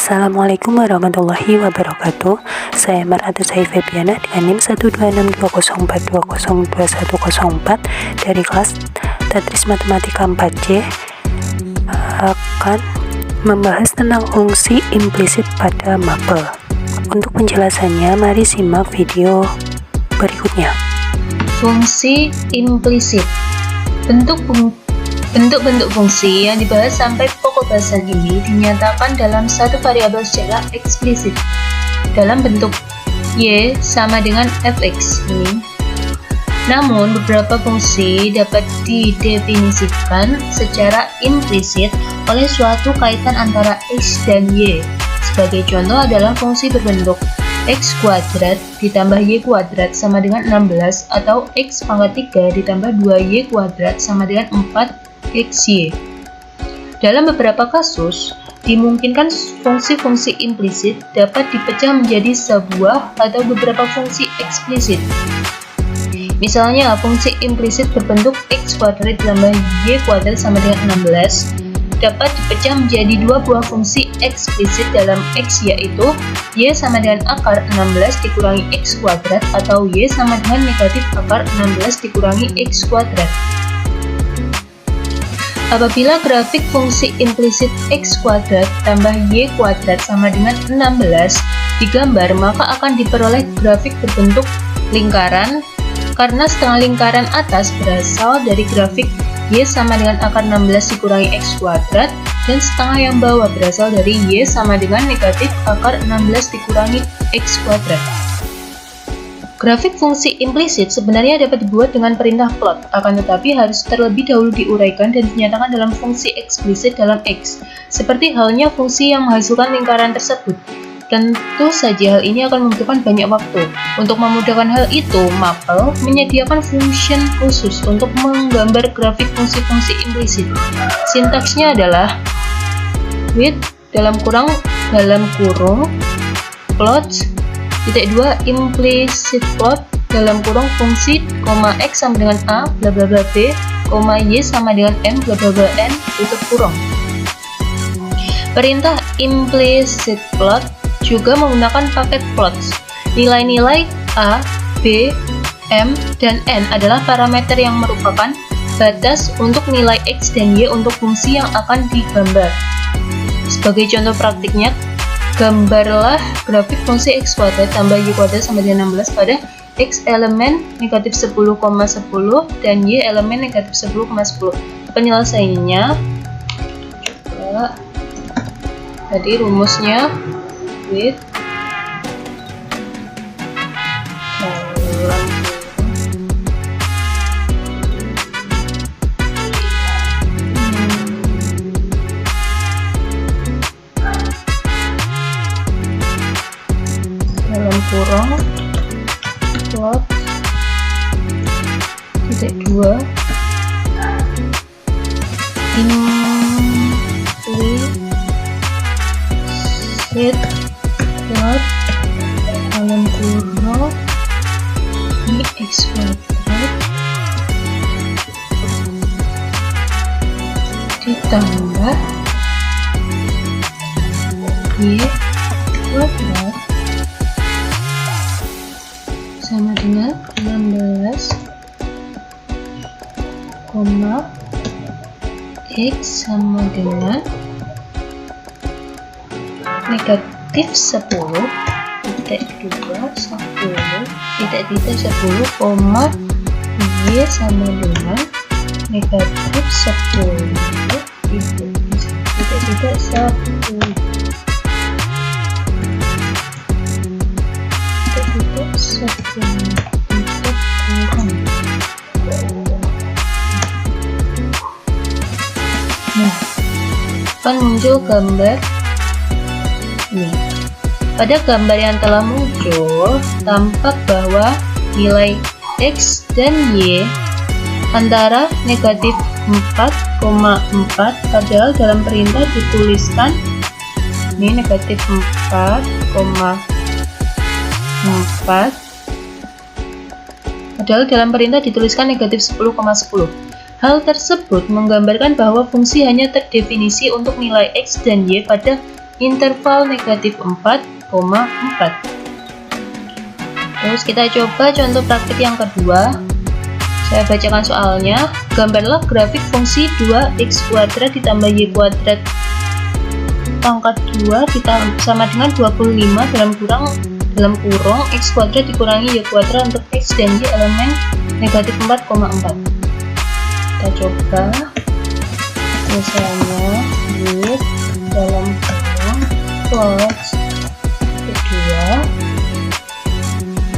Assalamualaikum warahmatullahi wabarakatuh. Saya Mar'atu Saif Febiana dengan NIM 1262042022104 dari kelas Tetris Matematika 4C akan membahas tentang fungsi implisit pada mapel. Untuk penjelasannya, mari simak video berikutnya. Fungsi implisit. Bentuk-bentuk fungsi yang dibahas sampai pokok bahasan ini dinyatakan dalam satu variabel secara eksplisit dalam bentuk y sama dengan fx ini. Namun, beberapa fungsi dapat didefinisikan secara implisit oleh suatu kaitan antara x dan y. Sebagai contoh adalah fungsi berbentuk x kuadrat ditambah y kuadrat sama dengan 16 atau x pangkat 3 ditambah 2y kuadrat sama dengan 4xy. Dalam beberapa kasus, dimungkinkan fungsi-fungsi implisit dapat dipecah menjadi sebuah atau beberapa fungsi eksplisit. Misalnya, fungsi implisit berbentuk x kuadrat ditambah y kuadrat sama dengan 16 dapat dipecah menjadi dua buah fungsi eksplisit dalam x, yaitu y sama dengan akar 16 dikurangi x kuadrat atau y sama dengan negatif akar 16 dikurangi x kuadrat. Apabila grafik fungsi implisit x kuadrat tambah y kuadrat sama dengan 16 digambar, maka akan diperoleh grafik berbentuk lingkaran karena setengah lingkaran atas berasal dari grafik y sama dengan akar 16 dikurangi x kuadrat dan setengah yang bawah berasal dari y sama dengan negatif akar 16 dikurangi x kuadrat. Grafik fungsi implisit sebenarnya dapat dibuat dengan perintah plot, akan tetapi harus terlebih dahulu diuraikan dan dinyatakan dalam fungsi eksplisit dalam X, seperti halnya fungsi yang menghasilkan lingkaran tersebut. Tentu saja hal ini akan membutuhkan banyak waktu. Untuk memudahkan hal itu, Mapel menyediakan function khusus untuk menggambar grafik fungsi-fungsi implisit. Sintaksnya adalah with plot titik 2 implicit plot dalam kurung fungsi, x sama dengan a bla bla bla b, y sama dengan m bla bla bla n tutup kurung. Perintah implicit plot juga menggunakan paket plots. Nilai-nilai a, b, m, dan n adalah parameter yang merupakan batas untuk nilai x dan y untuk fungsi yang akan digambar. Sebagai contoh praktiknya, gambarlah grafik fungsi x kuadrat tambah y kuadrat sama dengan 16 pada x elemen negatif 10,10 dan y elemen negatif 10,10. Penyelesaiannya coba tadi rumusnya with dalam kurung plot titik 2 implicit plot dalam kurung ini x kuadrat ditambah y kuadrat sama dengan 16, x sama dengan negatif 10 titik 2 10 titik 10, y sama dengan negatif 10 titik 10 Nah, akan muncul gambar ini. Pada gambar yang telah muncul, tampak bahwa nilai x dan y antara negatif 4,4 padahal dalam perintah dituliskan ini negatif 4,4 padahal dalam perintah dituliskan negatif 10,10. Hal tersebut menggambarkan bahwa fungsi hanya terdefinisi untuk nilai x dan y pada interval negatif 4,4. Terus kita coba contoh praktik yang kedua. Saya bacakan soalnya. Gambarlah grafik fungsi 2x² ditambah y² pangkat 2 sama dengan 25 dalam kurung x² dikurangi y² untuk x dan y elemen negatif 4,4. Kita coba misalnya y dalam kurung plus kedua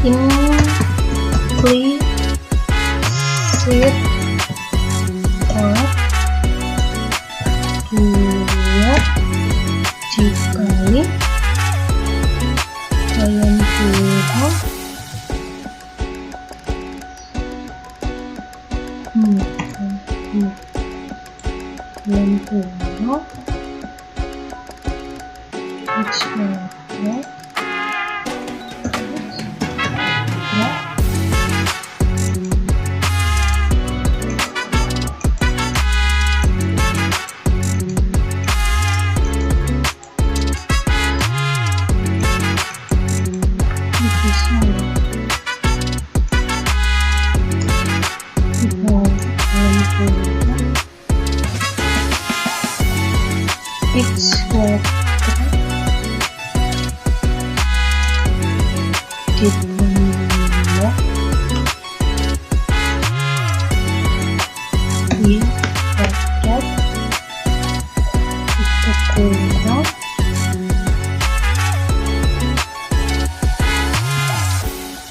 implicit part 2 dikali dalam kurung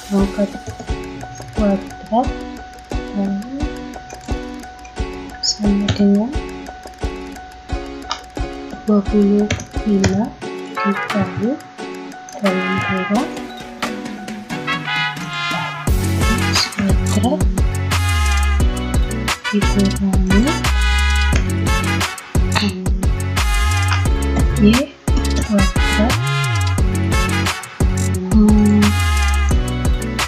pangkat kuadrat lalu sama dengan 25 dikali dalam kurung x² dikurangi y²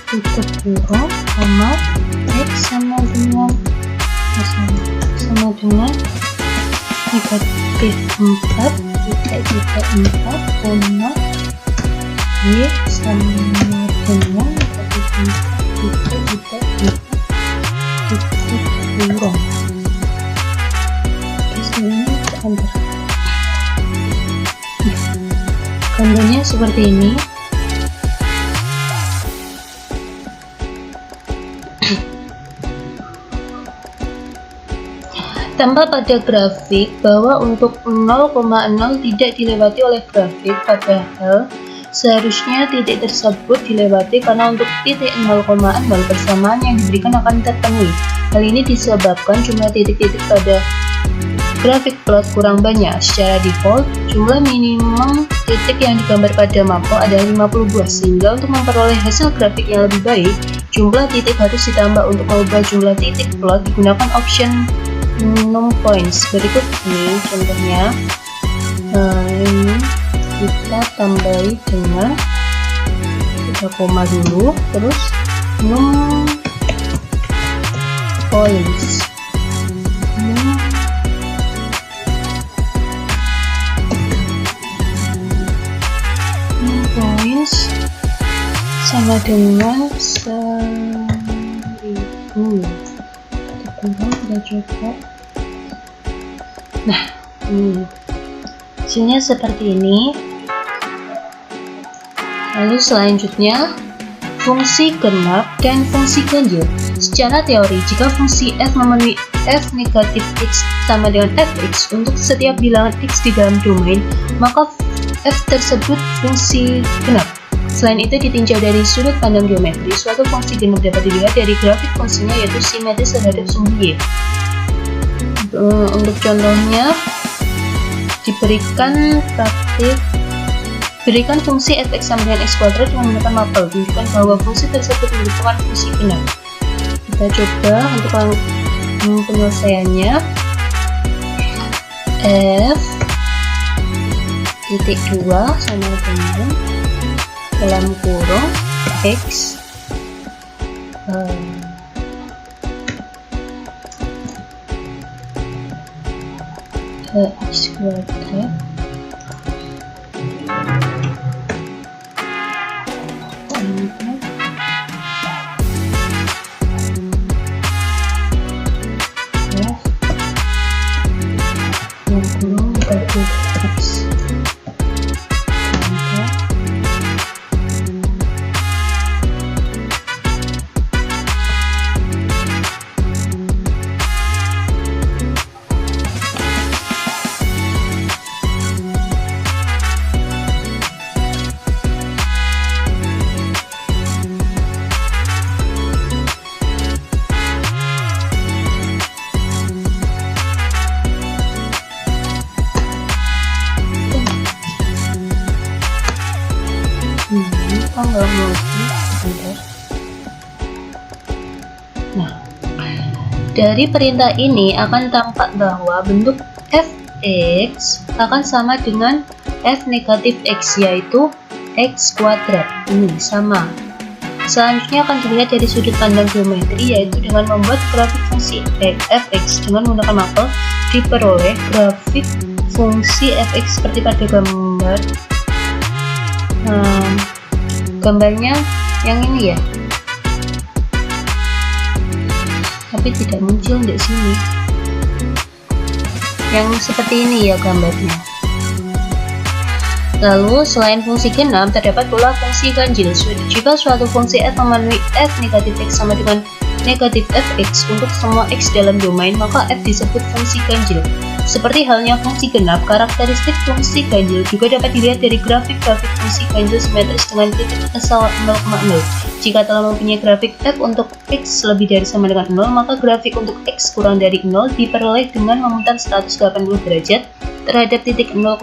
tutup kurung koma x sama dengan negatif 4 koma y sama dengan negatif 4 tutup kurung. Ini gambarnya seperti ini. Tampak pada grafik bahwa untuk 0,0 tidak dilewati oleh grafik, padahal seharusnya titik tersebut dilewati karena untuk titik 0,0 persamaan yang diberikan akan terpenuhi. Hal ini disebabkan jumlah titik-titik pada grafik plot kurang banyak. Secara default, jumlah minimum titik yang digambar pada mapel adalah 50 buah, sehingga untuk memperoleh hasil grafik yang lebih baik, jumlah titik harus ditambah. Untuk mengubah jumlah titik plot, digunakan option num points. Berikut ini contohnya. Ini kita tambahi dengan 3 koma dulu, terus num points. Num points sama dengan 1000. Kita coba. Nah, ini hasilnya seperti ini. Lalu selanjutnya fungsi genap dan fungsi ganjil. Secara teori, jika fungsi f memenuhi f negatif x sama dengan fx untuk setiap bilangan x di dalam domain, maka f tersebut fungsi genap. Selain itu, ditinjau dari sudut pandang geometri, suatu fungsi genap dapat dilihat dari grafik fungsinya, yaitu simetris terhadap sumbu y. Untuk contohnya, berikan fungsi fx sama dengan x² dengan menggunakan mapel, tunjukkan bahwa fungsi tersebut merupakan fungsi genap. Kita coba untuk penyelesaiannya. F titik 2 sama dengan dalam kurung x x² sebentar. Nah, dari perintah ini akan tampak bahwa bentuk fx akan sama dengan f negatif x, yaitu x kuadrat. Ini sama. Selanjutnya akan dilihat dari sudut pandang geometri, yaitu dengan membuat grafik fungsi fx dengan menggunakan mapel diperoleh grafik fungsi fx seperti pada gambar. Gambarnya yang ini ya, tapi tidak muncul di sini. Yang seperti ini ya gambarnya. Lalu selain fungsi genap, terdapat pula fungsi ganjil. Jika suatu fungsi f memenuhi f negatif x sama dengan negatif fx untuk semua x dalam domain, maka f disebut fungsi ganjil. Seperti halnya fungsi genap, karakteristik fungsi ganjil juga dapat dilihat dari grafik-grafik fungsi ganjil simetris dengan titik asal 0,0. Jika telah mempunyai grafik f untuk x lebih dari sama dengan 0, maka grafik untuk x kurang dari 0 diperoleh dengan memutar 180 derajat terhadap titik 0,0.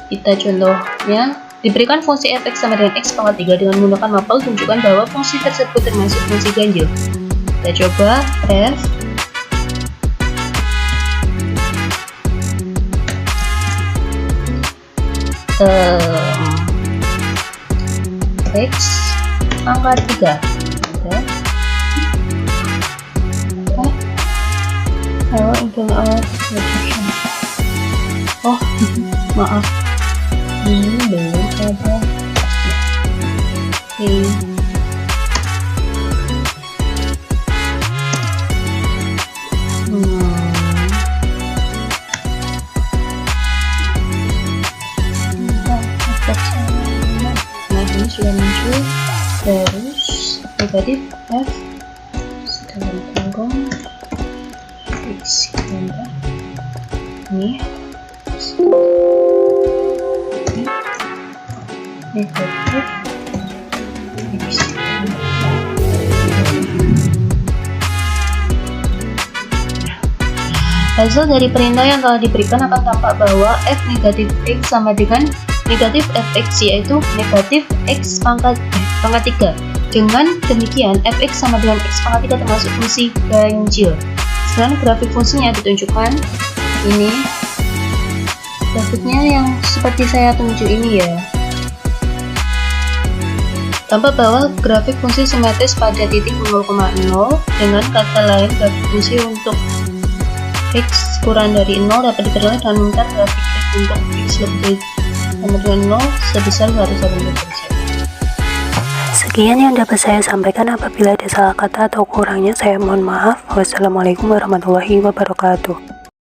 Kita contohnya, diberikan fungsi fx sama dengan x pangkat 3 dengan menggunakan mapel, tunjukkan bahwa fungsi tersebut termasuk fungsi ganjil. Kita coba f x pangkat 3. Oh, maaf, ini belum ada. Oke. Nah, ini sudah muncul. Terus negatif f dalam kurung x kuadrat. Ini negatif x. Hasil dari perintah yang telah diberikan akan tampak bahwa f negatif x sama dengan negatif fx, yaitu negatif x pangkat 3. Dengan demikian, fx sama dengan x pangkat 3 termasuk fungsi ganjil. Sekarang grafik fungsinya ditunjukkan. Ini grafiknya yang seperti saya tunjuk ini ya. Tampak bahwa grafik fungsi simetris pada titik 0,0. Dengan kata lain, grafik fungsi untuk x kurang dari 0 dapat diperoleh dengan memutar grafik f untuk x lebih dari sama dengan 0 sebesar 180%. Sekian yang dapat saya sampaikan. Apabila ada salah kata atau kurangnya, saya mohon maaf. Wassalamualaikum warahmatullahi wabarakatuh.